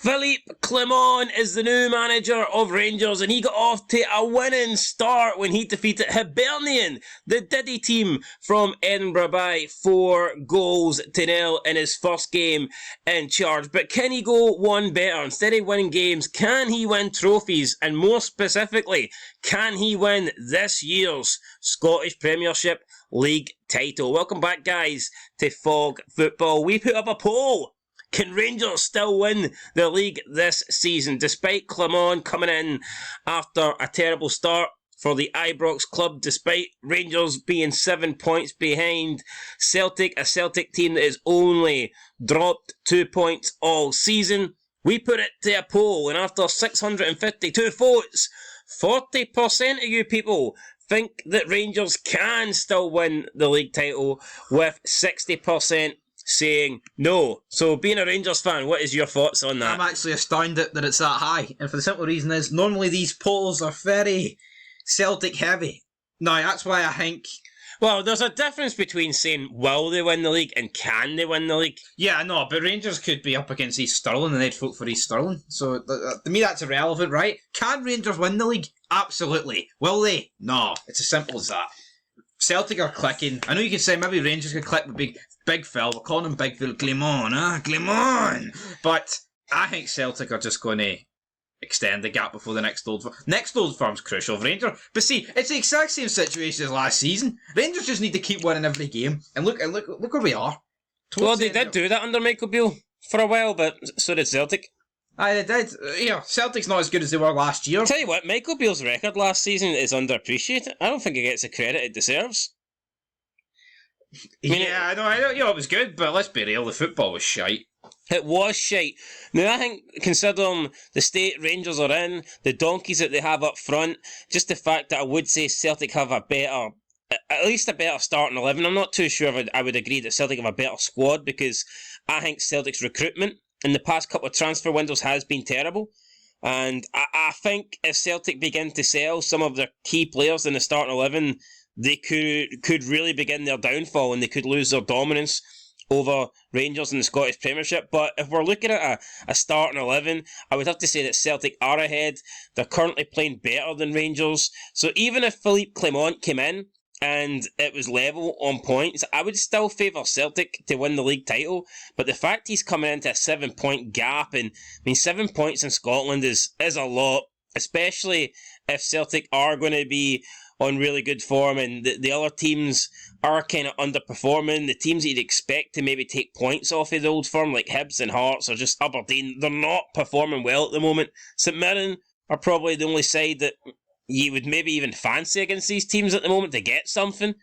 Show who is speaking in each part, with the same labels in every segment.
Speaker 1: Philippe Clement is the new manager of Rangers, and he got off to a winning start when he defeated Hibernian, the Diddy team from Edinburgh, by 4-0 in his first game in charge. But can he go one better? Instead of winning games, can he win trophies? And more specifically, can he win this year's Scottish Premiership League title? Welcome back, guys, to Fog Football. We put up a poll. Can Rangers still win the league this season, despite Clement coming in after a terrible start for the Ibrox club, despite Rangers being 7 points behind Celtic, a Celtic team that has only dropped 2 points all season? We put it to a poll, and after 652 votes, 40% of you people think that Rangers can still win the league title, with 60% saying no. So, being a Rangers fan, what is your thoughts on that?
Speaker 2: I'm actually astounded that it's that high, and for the simple reason is normally these polls are very Celtic heavy. Now, that's why I think...
Speaker 1: Well, there's a difference between saying will they win the league and can they win the league.
Speaker 2: Yeah, I know, but Rangers could be up against East Stirling and they'd vote for East Stirling. So, to me, that's irrelevant, right? Can Rangers win the league? Absolutely. Will they? No. It's as simple as that. Celtic are clicking. I know you could say maybe Rangers could click with Big Phil. We're calling him Big Phil. Clement, Clement! But I think Celtic are just going to extend the gap before the next Old Firm. Next Old Firm's crucial for Rangers. But see, it's the exact same situation as last season. Rangers just need to keep winning every game. And look where we are.
Speaker 1: Well, they did do that under Michael Beale for a while, but so did Celtic.
Speaker 2: Aye, they did. Celtic's not as good as they were last year.
Speaker 1: Tell you what, Michael Beale's record last season is underappreciated. I don't think he gets the credit it deserves.
Speaker 2: I know, it was good, but let's be real, the football was shite.
Speaker 1: It was shite. Now, I think, considering the state Rangers are in, the donkeys that they have up front, just the fact that I would say Celtic have at least a better starting 11. I'm not too sure if I would agree that Celtic have a better squad, because I think Celtic's recruitment in the past couple of transfer windows has been terrible. And I think if Celtic begin to sell some of their key players in the starting 11, they could really begin their downfall and they could lose their dominance over Rangers in the Scottish Premiership. But if we're looking at a starting 11, I would have to say that Celtic are ahead. They're currently playing better than Rangers. So even if Philippe Clement came in and it was level on points, I would still favour Celtic to win the league title. But the fact he's coming into a 7-point gap, and 7 points in Scotland is a lot, especially if Celtic are going to be on really good form and the other teams are kind of underperforming. The teams that you'd expect to maybe take points off of the Old Firm, like Hibs and Hearts or just Aberdeen, they're not performing well at the moment. St Mirren are probably the only side that you would maybe even fancy against these teams at the moment to get something.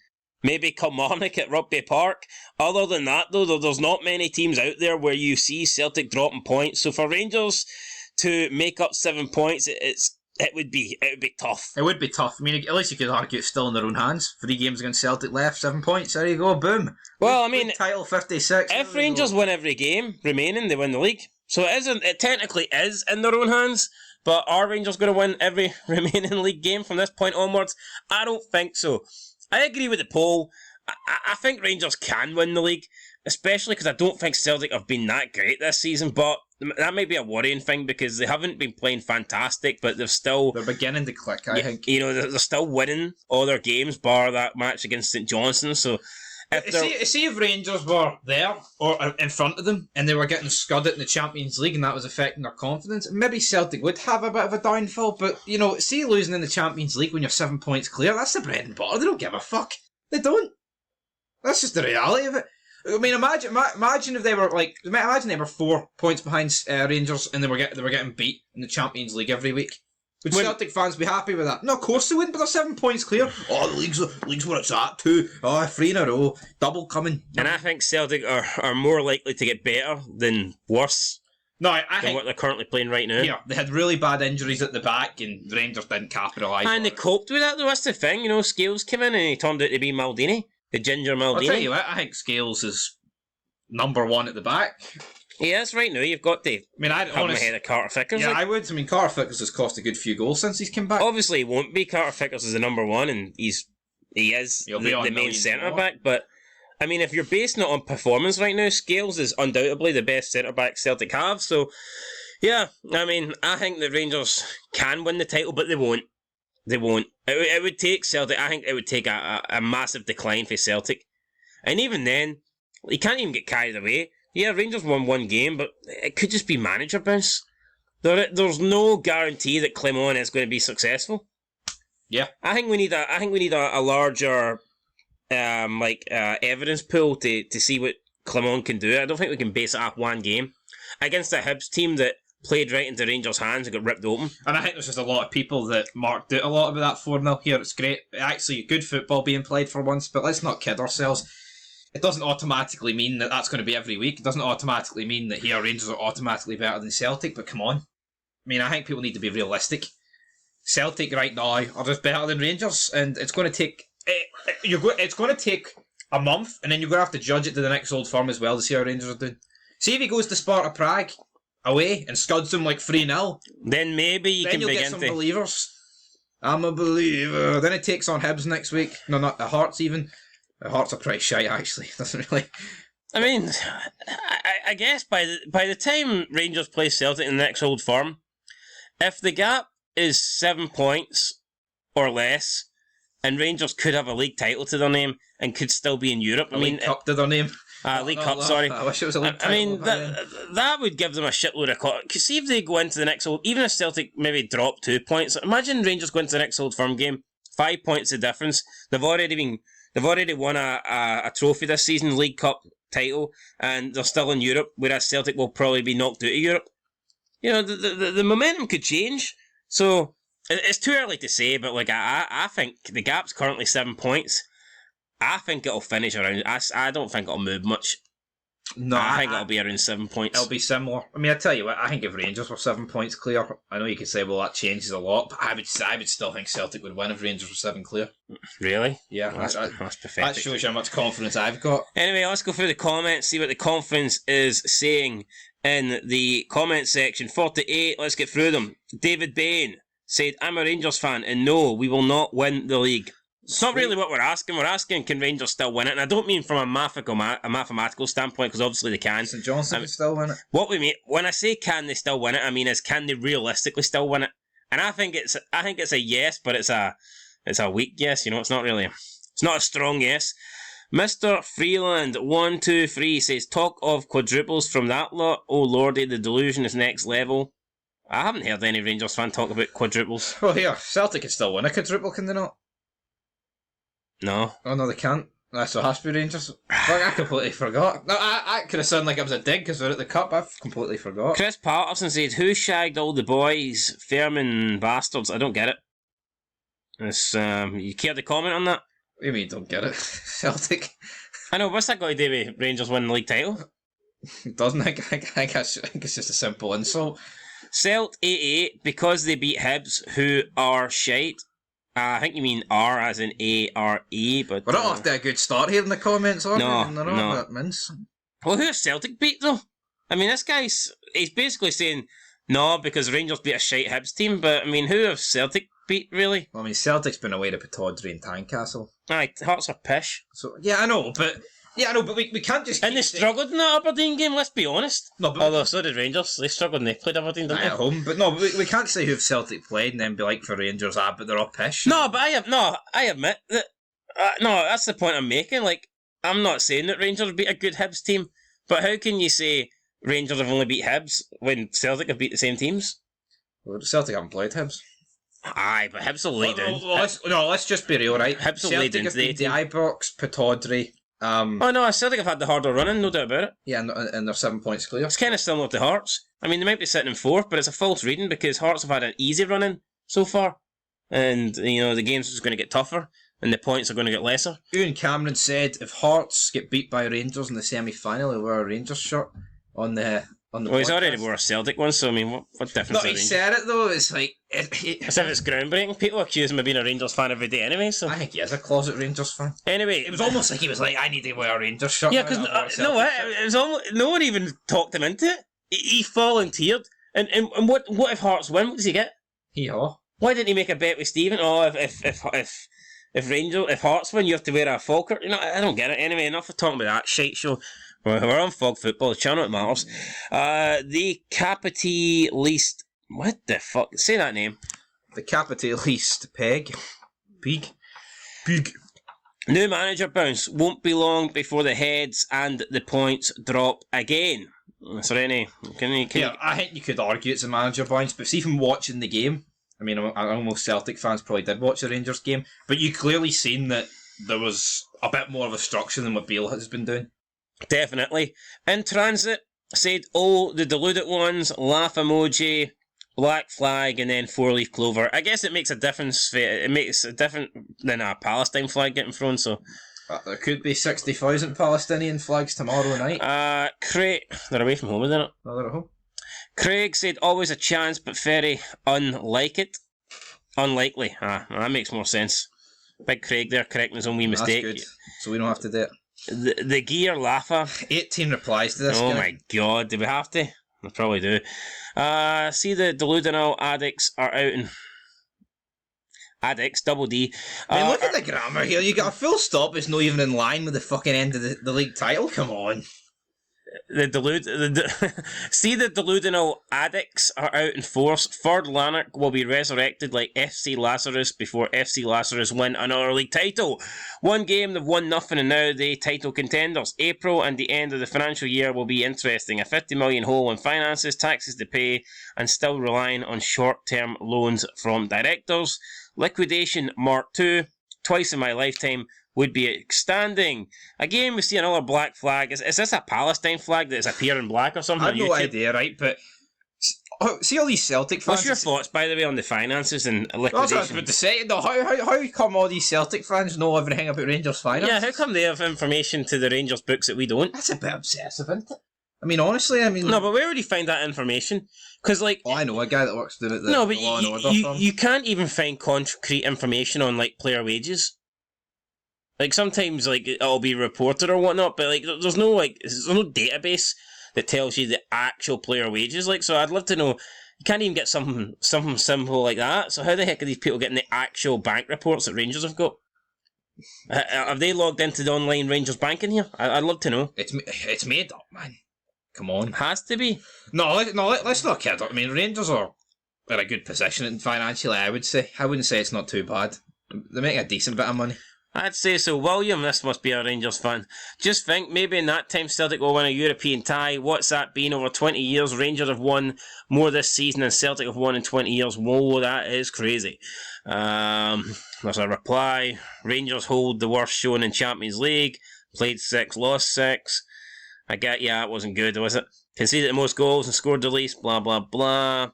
Speaker 1: Maybe Kilmarnock at Rugby Park. Other than that, though, there's not many teams out there where you see Celtic dropping points. So for Rangers to make up 7 points, it would be tough.
Speaker 2: It would be tough. At least you could argue it's still in their own hands. 3 games against Celtic left, 7 points. There you go, boom.
Speaker 1: Well,
Speaker 2: title 56.
Speaker 1: If Rangers win every game remaining, they win the league. So it technically is in their own hands. But are Rangers going to win every remaining league game from this point onwards? I don't think so. I agree with the poll. I think Rangers can win the league, especially because I don't think Celtic have been that great this season. But that might be a worrying thing because they haven't been playing fantastic, but they're beginning
Speaker 2: to click, I think.
Speaker 1: They're still winning all their games, bar that match against St Johnstone. So,
Speaker 2: see if Rangers were there or in front of them and they were getting scudded in the Champions League and that was affecting their confidence, maybe Celtic would have a bit of a downfall. But see losing in the Champions League when you're 7 points clear, that's the bread and butter. They don't give a fuck. They don't. That's just the reality of it. Imagine if they were imagine they were 4 points behind Rangers and they were getting beat in the Champions League every week. Would Celtic fans be happy with that? No, of course they wouldn't, but they're 7 points clear. Oh, the league's where it's at too. Oh, 3 in a row. Double coming.
Speaker 1: And I think Celtic are more likely to get better than worse.
Speaker 2: No, I
Speaker 1: think what they're currently playing right now.
Speaker 2: Yeah, they had really bad injuries at the back and the Rangers didn't capitalise.
Speaker 1: And they coped with that though, that's the thing. Scales came in and he turned out to be Maldini. The Ginger Maldini.
Speaker 2: I'll tell you what, I think Scales is number 1 at the back.
Speaker 1: He is right now. You've got to have him ahead of Carter Vickers.
Speaker 2: Yeah, I would. Carter Vickers has cost a good few goals since he's come back.
Speaker 1: Obviously, he won't be. Carter Vickers is the number 1, and he is the main centre back. But if you're basing it on performance right now, Scales is undoubtedly the best centre back Celtic have. So, Yeah, I mean, I think the Rangers can win the title, but they won't. They won't. It would take Celtic, I think it would take a massive decline for Celtic. And even then, you can't even get carried away. Yeah, Rangers won one game, but it could just be manager bounce. There's no guarantee that Clement is going to be successful.
Speaker 2: Yeah.
Speaker 1: I think we need a larger evidence pool to see what Clement can do. I don't think we can base it off one game. Against a Hibs team that played right into Rangers' hands and got ripped open.
Speaker 2: And I think there's just a lot of people that marked out a lot about that 4-0 here. It's great. Actually, good football being played for once, but let's not kid ourselves. It doesn't automatically mean that that's going to be every week. It doesn't automatically mean that here Rangers are automatically better than Celtic, but come on. I mean, I think people need to be realistic. Celtic right now are just better than Rangers, and it's going to take... It's going to take a month, and then you're going to have to judge it to the next Old Firm as well to see how Rangers are doing. See if he goes to Sparta Prague away and scuds them like 3-0.
Speaker 1: Then maybe you can begin to...
Speaker 2: Then you'll get some believers. I'm a believer. Then it takes on Hibs next week. No, not the Hearts even. The Hearts are pretty shite, actually. Doesn't really...
Speaker 1: I mean, I guess by the time Rangers play Celtic in the next Old Firm, if the gap is 7 points or less, and Rangers could have a league title to their name and could still be in Europe.
Speaker 2: I mean, League Cup to their name.
Speaker 1: League Cup, sorry.
Speaker 2: I wish it was a league title.
Speaker 1: I mean, that would give them a shitload of... See if they go into the next Old... Even if Celtic maybe drop 2 points. Imagine Rangers go into the next Old Firm game. 5 points the difference. They've already won a trophy this season, League Cup title, and they're still in Europe, whereas Celtic will probably be knocked out of Europe. You know, the momentum could change. So, it's too early to say, but like I think the gap's currently 7 points. I think it'll finish around... I don't think it'll move much.
Speaker 2: No,
Speaker 1: I think it'll be around 7 points.
Speaker 2: It'll be similar. I mean, I tell you what, I think if Rangers were 7 points clear, I know you could say, well, that changes a lot, but I would still think Celtic would win if Rangers were 7 clear.
Speaker 1: Really?
Speaker 2: Yeah.
Speaker 1: That's pathetic.
Speaker 2: That shows you how much confidence I've got.
Speaker 1: Anyway, let's go through the comments, see what the conference is saying in the comment section. 48, let's get through them. David Bain said, I'm a Rangers fan, and no, we will not win the league. It's not really what we're asking. We're asking, can Rangers still win it? And I don't mean from a mathematical standpoint, because obviously they can.
Speaker 2: St Johnstone can still win it.
Speaker 1: What we mean, when I say can they still win it, I mean is can they realistically still win it? And I think it's a yes, but it's a weak yes. You know, it's not a strong yes. Mr. Freeland 123 says, talk of quadruples from that lot. Oh lordy, the delusion is next level. I haven't heard any Rangers fan talk about quadruples.
Speaker 2: Well, here, Celtic can still win a quadruple, can they not?
Speaker 1: No.
Speaker 2: Oh, no, they can't. So it has to be Rangers. Fuck, I completely forgot. No, I could have sounded like it was a dig because we're at the Cup. I've completely forgot.
Speaker 1: Chris Patterson said, who shagged all the boys? Fairman bastards. I don't get it. It's, you care to comment on that?
Speaker 2: What do you mean, don't get it? Celtic.
Speaker 1: I know, what's that got to do with Rangers winning the league title?
Speaker 2: It doesn't. I think it's just a simple insult.
Speaker 1: Celt 88, because they beat Hibs, who are shite. I think you mean R as in A-R-E, but...
Speaker 2: We're not off to a good start here in the comments, are we?
Speaker 1: No.
Speaker 2: That mince.
Speaker 1: Well, who has Celtic beat, though? I mean, this guy's... He's basically saying, no, because Rangers beat a shite Hibs team, but, I mean, who have Celtic beat, really?
Speaker 2: Well, I mean, Celtic's been away to Pittodrie and Tynecastle.
Speaker 1: Aye, Hearts are pish.
Speaker 2: So, yeah, I know, but we can't just...
Speaker 1: And they struggled in that Aberdeen game, let's be honest.
Speaker 2: No, but...
Speaker 1: Although, so did Rangers. They struggled and they played Aberdeen, didn't they?
Speaker 2: At home, but no, we can't say who've Celtic played and then be like for Rangers, but they're all pish.
Speaker 1: No, but I admit that... no, that's the point I'm making. Like, I'm not saying that Rangers beat a good Hibs team, but how can you say Rangers have only beat Hibs when Celtic have beat the same teams?
Speaker 2: Well, Celtic haven't played Hibs.
Speaker 1: Aye, but Hibs will lay down.
Speaker 2: Let's just be real, right?
Speaker 1: Hibs will lay down today.
Speaker 2: The Ibrox, Pittodrie...
Speaker 1: oh no, Celtic have had the harder running, no doubt about it.
Speaker 2: Yeah, and they're 7 points clear.
Speaker 1: It's kind of similar to Hearts. I mean, they might be sitting in fourth, but it's a false reading because Hearts have had an easy running so far. And, you know, the game's just going to get tougher and the points are going to get lesser.
Speaker 2: Ian Cameron said if Hearts get beat by Rangers in the semi-final, he'll wear a Rangers shirt on the
Speaker 1: well, he's already wore a Celtic one, so I mean, what difference?
Speaker 2: No, he said it though. It's like
Speaker 1: as if it's groundbreaking. People accuse him of being a Rangers fan every day, anyway. So
Speaker 2: I think he is a closet Rangers fan.
Speaker 1: Anyway,
Speaker 2: it was almost like he was like, "I need to wear a Rangers shirt."
Speaker 1: Yeah, because it was almost, no one even talked him into it. He volunteered, and what if Hearts win? What does he get? Why didn't he make a bet with Stephen? Oh, if Hearts win, you have to wear a Falkirk. You know, I don't get it. Anyway, enough of talking about that shite show. We're on Fog Football, the channel that matters. The Capity Least... What the fuck? Say that name.
Speaker 2: The Capity Least Pig.
Speaker 1: New manager bounce. Won't be long before the heads and the points drop again. Is there any...
Speaker 2: I think you could argue it's a manager bounce, but see from watching the game, I mean, I know most Celtic fans probably did watch the Rangers game, but you clearly seen that there was a bit more of a structure than what Bale has been doing.
Speaker 1: Definitely. In transit, said, oh, the deluded ones, laugh emoji, black flag, and then 4-leaf clover. I guess it makes a difference. It makes a different than a Palestine flag getting thrown, so...
Speaker 2: there could be 60,000 Palestinian flags tomorrow night.
Speaker 1: Craig... They're away from home, isn't it?
Speaker 2: No, they're at home.
Speaker 1: Craig said, always a chance, but very unlikely. That makes more sense. Big Craig there correcting his own wee mistake.
Speaker 2: That's good. So we don't have to do it.
Speaker 1: The gear laugher.
Speaker 2: 18 replies to this.
Speaker 1: Oh my god, do we have to? We probably do. See the delusional addicts are out in... Addicts, double D.
Speaker 2: I mean, look at the grammar here. You got a full stop. It's not even in line with the fucking end of the league title. Come on.
Speaker 1: See the delusional addicts are out in force. Ford Lanark will be resurrected like FC Lazarus before FC Lazarus win another league title. One game, they've won nothing, and now they title contenders. April and the end of the financial year will be interesting. A 50 million hole in finances, taxes to pay, and still relying on short-term loans from directors. Liquidation Mark II, twice in my lifetime, would be outstanding. Again, we see another black flag. Is this a Palestine flag that's appearing black or something?
Speaker 2: I have no idea, right? But see all these Celtic fans.
Speaker 1: What's your thoughts, by the way, on the finances and liquidation?
Speaker 2: That's what I was about to say. No, how come all these Celtic fans know everything about Rangers finance?
Speaker 1: Yeah, how come they have information to the Rangers books that we don't?
Speaker 2: That's a bit obsessive, isn't it? I mean, honestly,
Speaker 1: No, but where would you find that information? Because, like...
Speaker 2: Oh, I know, a guy that works down at the
Speaker 1: No, but
Speaker 2: Law and Order firm.
Speaker 1: You can't even find concrete information on, like, player wages. Like, sometimes, like, it'll be reported or whatnot, but, like, there's no database that tells you the actual player wages. Like, so I'd love to know, you can't even get something simple like that. So how the heck are these people getting the actual bank reports that Rangers have got? Have they logged into the online Rangers banking here? I'd love to know.
Speaker 2: It's made up, man. Come on.
Speaker 1: It has to be.
Speaker 2: No, let's not kid. I mean, Rangers are in a good position financially, I would say. I wouldn't say it's not too bad. They make a decent bit of money.
Speaker 1: I'd say so. William, this must be a Rangers fan. Just think, maybe in that time Celtic will win a European tie. What's that been? Over 20 years, Rangers have won more this season than Celtic have won in 20 years. Whoa, that is crazy. There's a reply. Rangers hold the worst showing in Champions League. Played 6, lost 6. I get, yeah, it wasn't good, was it? Conceded the most goals and scored the least, blah, blah, blah.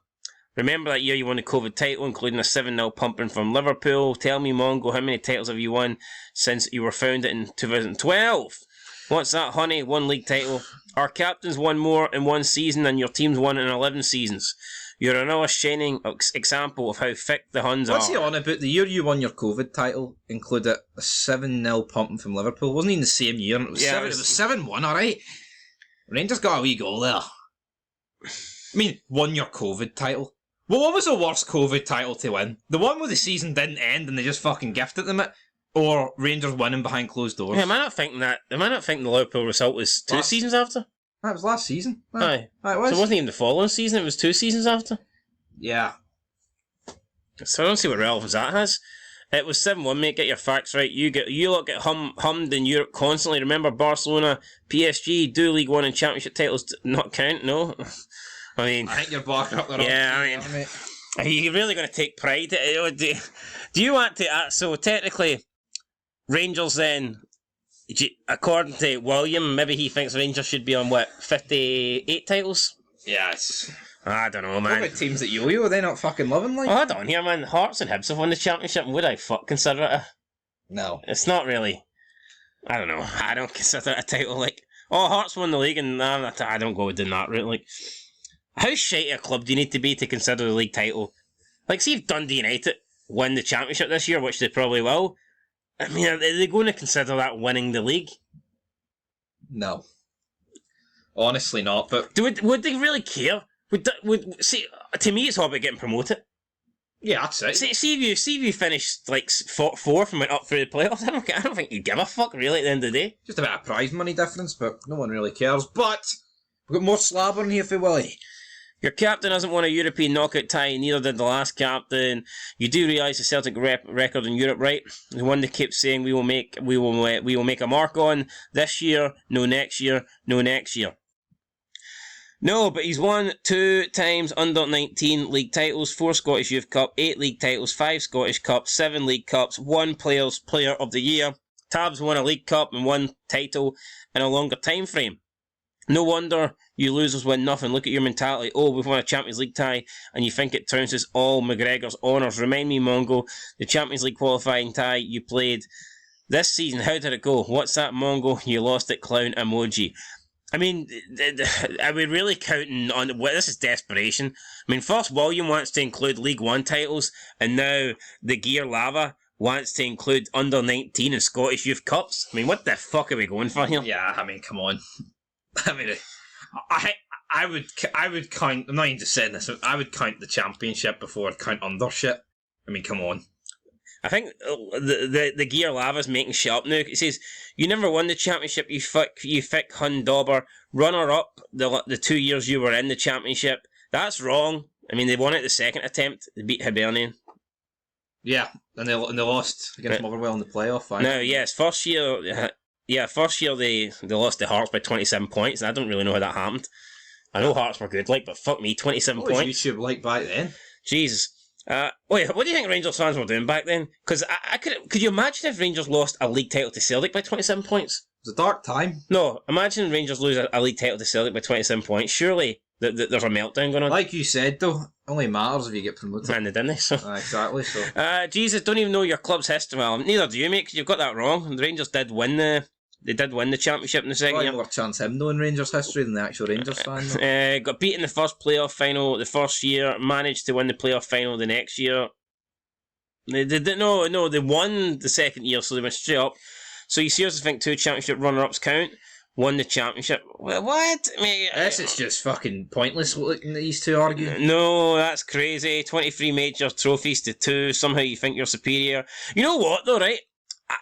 Speaker 1: Remember that year you won the COVID title, including a 7-0 pumping from Liverpool. Tell me, Mongo, how many titles have you won since you were founded in 2012? What's that, honey? 1 league title. Our captains won more in 1 season than your team's won in 11 seasons. You're another shining example of how thick the Huns are.
Speaker 2: What's he on about? The year you won your COVID title included a 7-0 pumping from Liverpool. Wasn't even the same year. It was 7-1, alright? Rangers got a wee goal there. I mean, won your COVID title. Well, what was the worst COVID title to win? The one where the season didn't end and they just fucking gifted them it? Or Rangers winning behind closed doors?
Speaker 1: Yeah, am I not thinking the Liverpool result was 2 seasons after?
Speaker 2: That was last season.
Speaker 1: Aye.
Speaker 2: It was.
Speaker 1: So it wasn't even the following season, it was 2 seasons after?
Speaker 2: Yeah.
Speaker 1: So I don't see what relevance that has. It was 7-1, mate, get your facts right. You lot get hummed in Europe constantly. Remember Barcelona, PSG, do League 1 and Championship titles not count, no? I mean... I
Speaker 2: think you're barking up the
Speaker 1: yeah, I mean... Are you really going to take pride? Do you want to... so technically, Rangers then, according to William, maybe he thinks Rangers should be on, 58 titles?
Speaker 2: Yeah, it's...
Speaker 1: I don't know, man.
Speaker 2: What about teams that yo-yo? Are they not fucking loving, like?
Speaker 1: Oh, hold on here, man. Hearts and Hibs have won the Championship, and would I consider it
Speaker 2: No.
Speaker 1: It's not really... I don't know. I don't consider it a title, like... Oh, Hearts won the league, and I don't go down that route, like... How shitty a club do you need to be to consider the league title? Like, see if Dundee United win the Championship this year, which they probably will. I mean, are they going to consider that winning the league?
Speaker 2: No. Honestly not, but...
Speaker 1: Would they really care? See, to me it's all about getting promoted.
Speaker 2: Yeah, that's it.
Speaker 1: See if you finished like fourth and went up through the playoffs. I don't think you give a fuck really at the end of the day.
Speaker 2: Just a bit of prize money difference, but no one really cares. But we've got more slabber in here for Willie.
Speaker 1: Your captain hasn't won a European knockout tie, neither did the last captain. You do realise the Celtic record in Europe, right? The one they keep saying we will make a mark on this year, no next year, no next year. No, but he's won 2 times under 19 league titles, 4 Scottish Youth Cup, 8 league titles, 5 Scottish Cups, 7 league cups, 1 Players Player of the Year. Tabs won a league cup and 1 title in a longer time frame. No wonder you losers win nothing. Look at your mentality. Oh, we've won a Champions League tie and you think it trounces all McGregor's honours. Remind me, Mongo, the Champions League qualifying tie you played this season. How did it go? What's that, Mongo? You lost it, clown emoji. I mean, are we really counting on... Well, this is desperation. I mean, first William wants to include League One titles, and now the Gear Lava wants to include under 19 and Scottish Youth Cups. I mean, what the fuck are we going for here?
Speaker 2: Yeah, I mean, come on. I mean, I would count... I'm not even just saying this. I would count the Championship before I'd count under shit. I mean, come on.
Speaker 1: I think the Gear Lava's making shit up now. It says, you never won the Championship, you thick Hun Dauber. Runner-up the 2 years you were in the Championship. That's wrong. I mean, they won it the second attempt. They beat Hibernian.
Speaker 2: Yeah, and they lost against Motherwell in the playoff final.
Speaker 1: No, yes, first year they lost to Hearts by 27 points, and I don't really know how that happened. I know Hearts were good, but fuck me, 27 points.
Speaker 2: What was YouTube like back then?
Speaker 1: Jesus. Wait, what do you think Rangers fans were doing back then? Because could you imagine if Rangers lost a league title to Celtic by 27 points?
Speaker 2: It was a dark time.
Speaker 1: No, imagine Rangers lose a league title to Celtic by 27 points. Surely there's a meltdown going on.
Speaker 2: Like you said, though, only matters if you get promoted.
Speaker 1: And they didn't, so.
Speaker 2: Exactly, so.
Speaker 1: Jesus, don't even know your club's history. Well, neither do you, mate, because you've got that wrong. The Rangers did win the Championship in the second year.
Speaker 2: More chance him knowing Rangers history than the actual Rangers fan.
Speaker 1: Got beat in the first playoff final the first year, managed to win the playoff final the next year. They won the second year, so they went straight up. So you seriously think 2 Championship runner-ups count? Won the Championship? What? I mean,
Speaker 2: this is just fucking pointless looking at these two argue.
Speaker 1: No, that's crazy. 23 major trophies to 2. Somehow you think you're superior. You know what, though, right?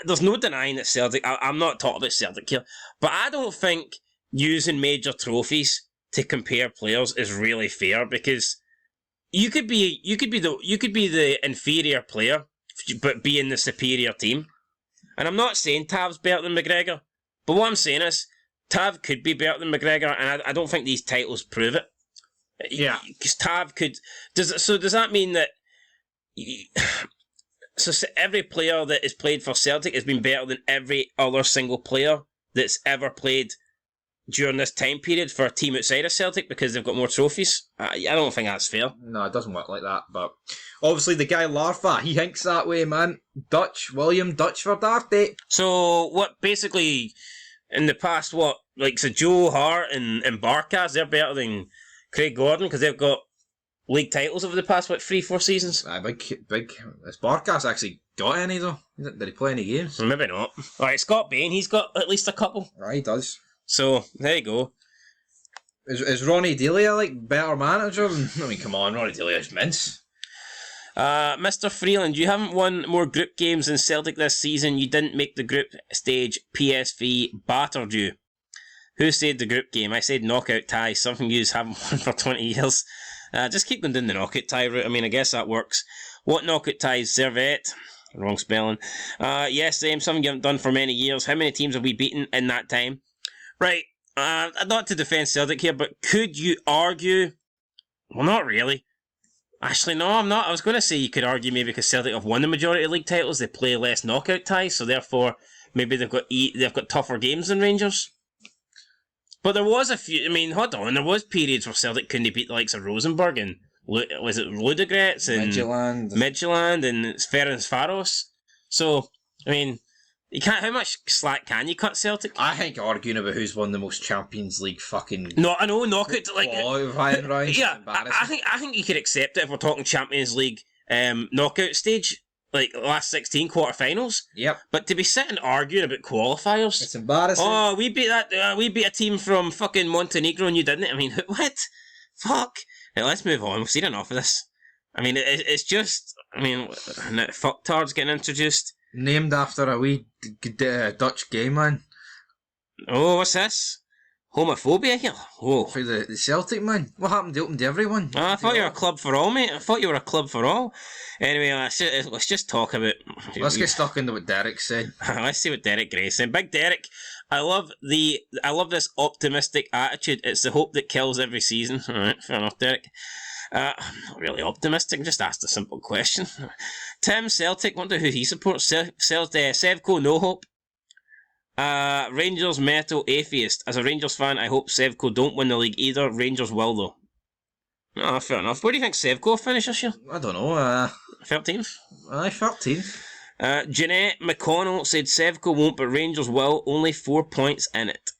Speaker 1: There's no denying that Celtic... I'm not talking about Celtic here, but I don't think using major trophies to compare players is really fair, because you could be the inferior player, but be in the superior team. And I'm not saying Tav's better than McGregor, but what I'm saying is Tav could be better than McGregor, and I don't think these titles prove it.
Speaker 2: Yeah,
Speaker 1: because Tav could. Does that mean that? So every player that has played for Celtic has been better than every other single player that's ever played during this time period for a team outside of Celtic because they've got more trophies? I don't think that's fair.
Speaker 2: No, it doesn't work like that, but obviously the guy Larfa, he thinks that way, man. William Dutch for Darty.
Speaker 1: So what, basically, in the past, so Joe Hart and Barkas, they're better than Craig Gordon because they've got league titles over the past, 3-4 seasons?
Speaker 2: Big. Has Barkas actually got any, though? Did he play any games?
Speaker 1: Maybe not. Alright, Scott Bain, he's got at least a couple.
Speaker 2: Right, he does.
Speaker 1: So, there you go.
Speaker 2: Is Ronnie Delia, better manager? I mean, come on, Ronnie Delia's mince.
Speaker 1: Mr. Freeland, you haven't won more group games than Celtic this season. You didn't make the group stage. PSV battered you. Who said the group game? I said knockout tie, something you haven't won for 20 years. Just keep going down the knockout tie route. I mean, I guess that works. What knockout ties? Servette. Wrong spelling. Yes, same. Something you haven't done for many years. How many teams have we beaten in that time? Right. Not to defend Celtic here, but could you argue... Well, not really. Actually, no, I'm not. I was going to say you could argue maybe because Celtic have won the majority of league titles, they play less knockout ties, so therefore maybe they've got tougher games than Rangers. But there was a few... I mean, hold on. There was periods where Celtic couldn't beat the likes of Rosenborg and... Was it Ludogorets and... Midtjylland and Ferencváros. So, I mean... You can't. How much slack can you cut Celtic?
Speaker 2: I think arguing about who's won the most Champions League fucking...
Speaker 1: No, I know, knockout...
Speaker 2: qualifying rounds.
Speaker 1: Yeah, I think you could accept it if we're talking Champions League knockout stage. Last 16 quarterfinals.
Speaker 2: Yep.
Speaker 1: But to be sitting arguing about qualifiers...
Speaker 2: It's embarrassing.
Speaker 1: Oh, we beat a team from fucking Montenegro and you didn't. I mean, what? Fuck. Right, let's move on. We've seen enough of this. I mean, it's just... I mean, fucktards getting introduced.
Speaker 2: Named after a wee Dutch gay man.
Speaker 1: Oh, what's this? Homophobia here? Whoa.
Speaker 2: For the Celtic man. What happened? They opened to everyone.
Speaker 1: I thought you were a club for all, mate. I thought you were a club for all. Anyway, let's just talk about...
Speaker 2: Let's get stuck into what Derek said.
Speaker 1: Let's see what Derek Gray said. Big Derek, I love this optimistic attitude. It's the hope that kills every season. Alright, fair enough, Derek. I'm not really optimistic, just asked a simple question. Tim, Celtic, wonder who he supports. Sevco, no hope. Rangers, Metal, Atheist. As a Rangers fan, I hope Sevco don't win the league either. Rangers will, though. Ah, fair enough. Where do you think Sevco will finish this year?
Speaker 2: I don't know.
Speaker 1: 13th?
Speaker 2: Aye, 13th.
Speaker 1: Jeanette McConnell said Sevco won't, but Rangers will. Only 4 points in it.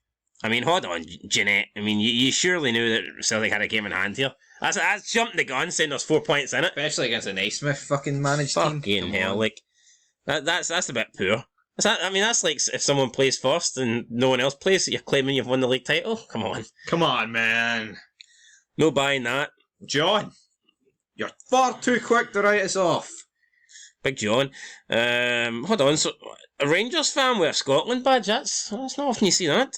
Speaker 1: I mean, hold on, Jeanette. I mean, you surely knew that Celtic had a game in hand here. That's jumping the gun saying there's 4 points in it.
Speaker 2: Especially against a Naismith fucking managed team.
Speaker 1: Fucking hell, like, that's a bit poor. That's like if someone plays first and no one else plays, so you're claiming you've won the league title? Come on.
Speaker 2: Come on, man.
Speaker 1: No buying that.
Speaker 2: John, you're far too quick to write us off.
Speaker 1: Big John. Hold on, so a Rangers fan with a Scotland badge, that's not often you see that.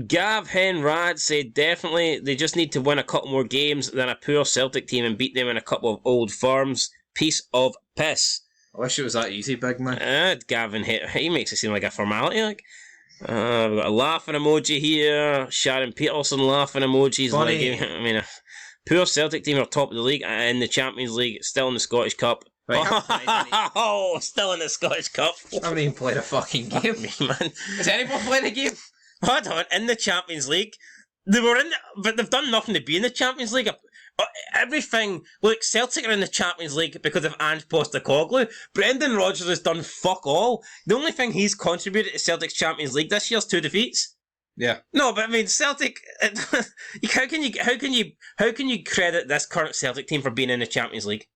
Speaker 1: Gav Henrad said definitely they just need to win a couple more games than a poor Celtic team and beat them in a couple of old firms. Piece of piss.
Speaker 2: I wish it was that easy, big man.
Speaker 1: Gavin, he makes it seem like a formality. Like, we've got a laughing emoji here. Sharon Peterson laughing emojis.
Speaker 2: Funny.
Speaker 1: Like, I mean, a poor Celtic team are top of the league in the Champions League, still in the Scottish Cup.
Speaker 2: Right,
Speaker 1: oh, still in the Scottish Cup.
Speaker 2: I haven't even played a fucking game.
Speaker 1: Man.
Speaker 2: Has anyone played a game?
Speaker 1: Hold on, in the Champions League, they were in, but they've done nothing to be in the Champions League. Everything. Look, Celtic are in the Champions League because of Ange Postecoglou. Brendan Rodgers has done fuck all. The only thing he's contributed to Celtic's Champions League this year is 2 defeats.
Speaker 2: Yeah.
Speaker 1: No, but I mean, Celtic. How can you credit this current Celtic team for being in the Champions League?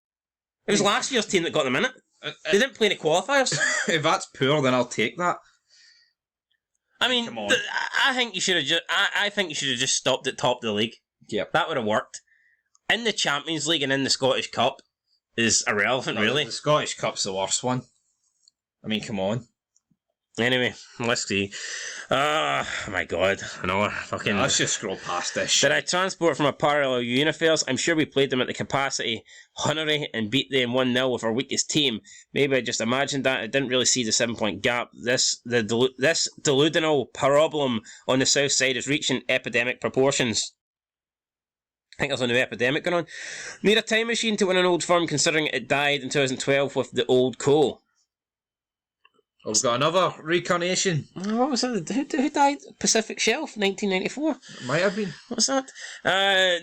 Speaker 1: It was last year's team that got them in it. They didn't play any qualifiers.
Speaker 2: If that's poor, then I'll take that.
Speaker 1: I mean, I think you should have just. I think you should have just stopped at top of the league.
Speaker 2: Yep.
Speaker 1: That would have worked. In the Champions League and in the Scottish Cup is irrelevant, really.
Speaker 2: The Scottish Cup's the worst one. I mean, come on.
Speaker 1: Anyway, let's see. My God. I know, fucking...
Speaker 2: Let's just scroll past this.
Speaker 1: Did I transport from a parallel universe? I'm sure we played them at the capacity Hunnery and beat them 1-0 with our weakest team. Maybe I just imagined that. I didn't really see the 7-point gap. This delusional problem on the south side is reaching epidemic proportions. I think there's a new epidemic going on. Need a time machine to win an old firm considering it died in 2012 with the old co.
Speaker 2: Oh, we've got another reincarnation.
Speaker 1: What was it? Who died? Pacific Shelf, 1994?
Speaker 2: It might have been.
Speaker 1: What's that?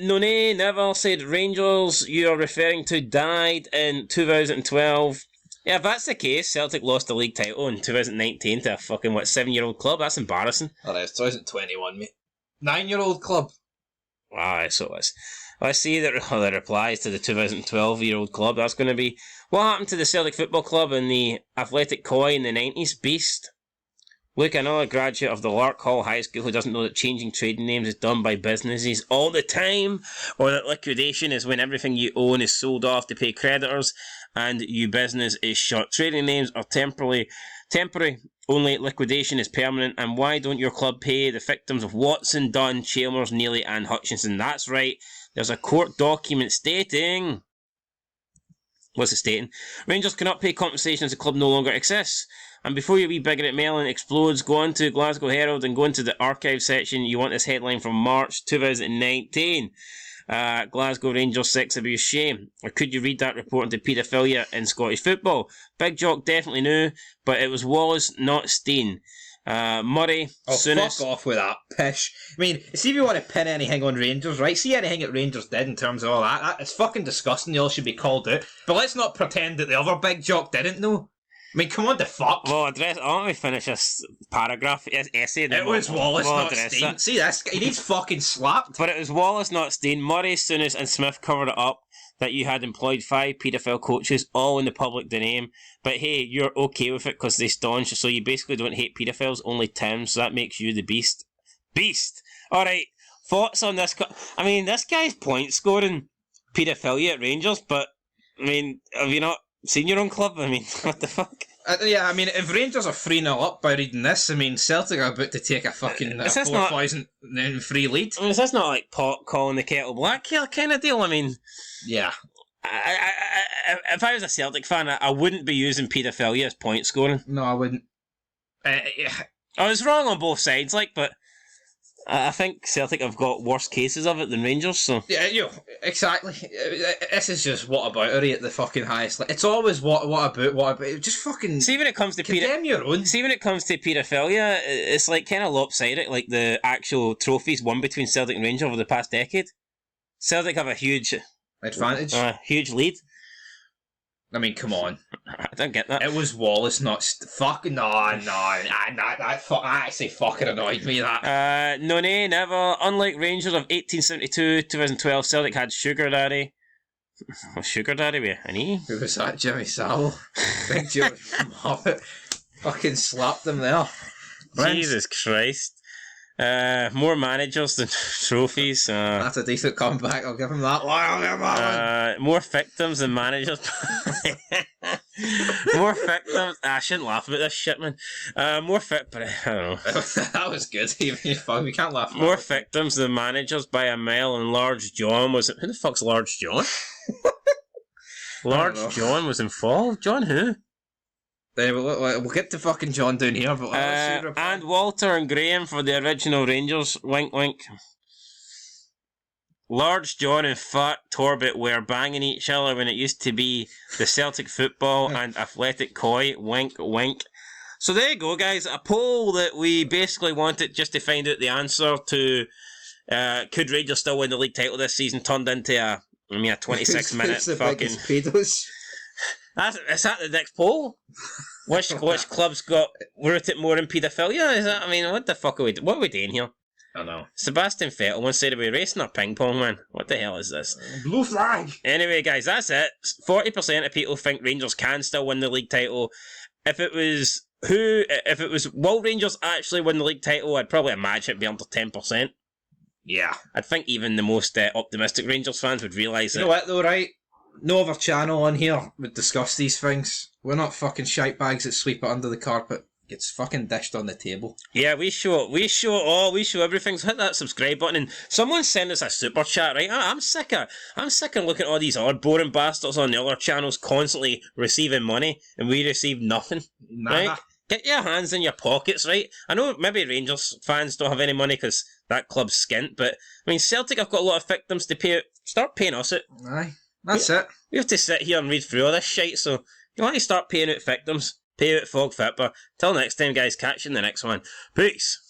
Speaker 1: None Neville said Rangers you are referring to died in 2012. Yeah, if that's the case, Celtic lost the league title in 2019 to a fucking, 7-year-old club? That's embarrassing.
Speaker 2: Oh, it's 2021, mate. 9-year-old club.
Speaker 1: Wow, so I see that the replies to the 2012-year-old club. That's going to be, what happened to the Celtic Football Club and the Athletic Koi in the 90s? Beast. Look, another graduate of the Lark Hall High School who doesn't know that changing trading names is done by businesses all the time, or that liquidation is when everything you own is sold off to pay creditors and your business is shut. Trading names are temporary, only liquidation is permanent. And why don't your club pay the victims of Watson, Dunn, Chalmers, Neely and Hutchinson? That's right, there's a court document stating... What's it stating? Rangers cannot pay compensation as the club no longer exists. And before your wee bigot at Mellon explodes, go on to Glasgow Herald and go into the archive section. You want this headline from March 2019. Glasgow Rangers sex abuse shame. Or could you read that report into paedophilia in Scottish football? Big Jock definitely knew, but it was Wallace, not Steen. Murray, Souness...
Speaker 2: Fuck off with that pish. I mean, see if you want to pin anything on Rangers, right? See anything that Rangers did in terms of all that. It's fucking disgusting. They all should be called out. But let's not pretend that the other Big Jock didn't know. I mean, come on, the fuck.
Speaker 1: Well, let me finish this paragraph, essay.
Speaker 2: It was Wallace, not Steen.
Speaker 1: That.
Speaker 2: See this? He needs fucking slapped.
Speaker 1: But it was Wallace, not Steen. Murray, Souness and Smith covered it up that you had employed 5 paedophile coaches, all in the public domain. But hey, you're okay with it because they staunch, so you basically don't hate paedophiles, only Tim, so that makes you the beast. Beast! Alright, thoughts on this? I mean, this guy's point scoring paedophilia at Rangers, but I mean, have you not seen your own club? I mean, what the fuck?
Speaker 2: Yeah, I mean, if Rangers are 3-0 up by reading this, I mean, Celtic are about to take a fucking 4,000 free lead.
Speaker 1: I mean, is this not like pot calling the kettle black here kind of deal? I mean,
Speaker 2: yeah.
Speaker 1: If I was a Celtic fan, I wouldn't be using paedophilia as point scoring.
Speaker 2: No, I wouldn't. Yeah.
Speaker 1: I was wrong on both sides, like, but I think Celtic have got worse cases of it than Rangers, so...
Speaker 2: Yeah, exactly. This is just whataboutery at the fucking highest level. It's always what about. Just fucking...
Speaker 1: See, when it comes to
Speaker 2: condemn your own.
Speaker 1: See, when it comes to paedophilia, it's like kind of lopsided, like the actual trophies won between Celtic and Rangers over the past decade. Celtic have a huge...
Speaker 2: advantage?
Speaker 1: Huge lead.
Speaker 2: I mean, come on.
Speaker 1: I don't get that.
Speaker 2: It was Wallace, not fucking that actually fucking annoyed me. That
Speaker 1: no, never. Unlike Rangers of 1872, 2012, Celtic had Sugar Daddy. Sugar Daddy with an E.
Speaker 2: Who was that? Jimmy Savile. Big Jimmy Moffat. Fucking slapped him there.
Speaker 1: Jesus Christ. More managers than trophies.
Speaker 2: That's a decent comeback. I'll give him that one.
Speaker 1: More victims than managers. More victims. I shouldn't laugh about this shit, man. But I don't know.
Speaker 2: That was good. We can't laugh.
Speaker 1: More victims than managers by a mile, and Large John was. Who the fuck's Large John? Large John was involved. John who?
Speaker 2: We'll get to fucking John down here, but
Speaker 1: and Walter and Graham for the original Rangers. Wink, wink. Large John and Fat Torbett were banging each other when it used to be the Celtic Football and Athletic Koi. Wink, wink. So there you go, guys. A poll that we basically wanted just to find out the answer to. Could Rangers still win the league title this season? Turned into a 26-minute fucking. Is that the next poll? Which clubs were it more in paedophilia? Is that? I mean, what the fuck what are we doing here?
Speaker 2: I know.
Speaker 1: Sebastian Vettel once said we racing or ping pong, man. What the hell is this?
Speaker 2: Blue flag.
Speaker 1: Anyway, guys, that's it. 40% of people think Rangers can still win the league title. If it was will Rangers actually win the league title, I'd probably imagine it'd be under 10%.
Speaker 2: Yeah.
Speaker 1: I'd think even the most optimistic Rangers fans would realise it.
Speaker 2: You know what though, right? No other channel on here would discuss these things. We're not fucking shite bags that sweep it under the carpet. It's fucking dished on the table.
Speaker 1: Yeah, we show everything. So hit that subscribe button, and someone send us a super chat, right? I'm sick of looking at all these odd boring bastards on the other channels constantly receiving money, and we receive nothing.
Speaker 2: Nada.
Speaker 1: Right? Get your hands in your pockets, right? I know maybe Rangers fans don't have any money because that club's skint, but I mean Celtic have got a lot of victims to pay. Start paying us it.
Speaker 2: Aye. That's it.
Speaker 1: We have to sit here and read through all this shit, so you want to start paying out victims, pay out Fog Fitber. Till next time, guys, catch you in the next one. Peace.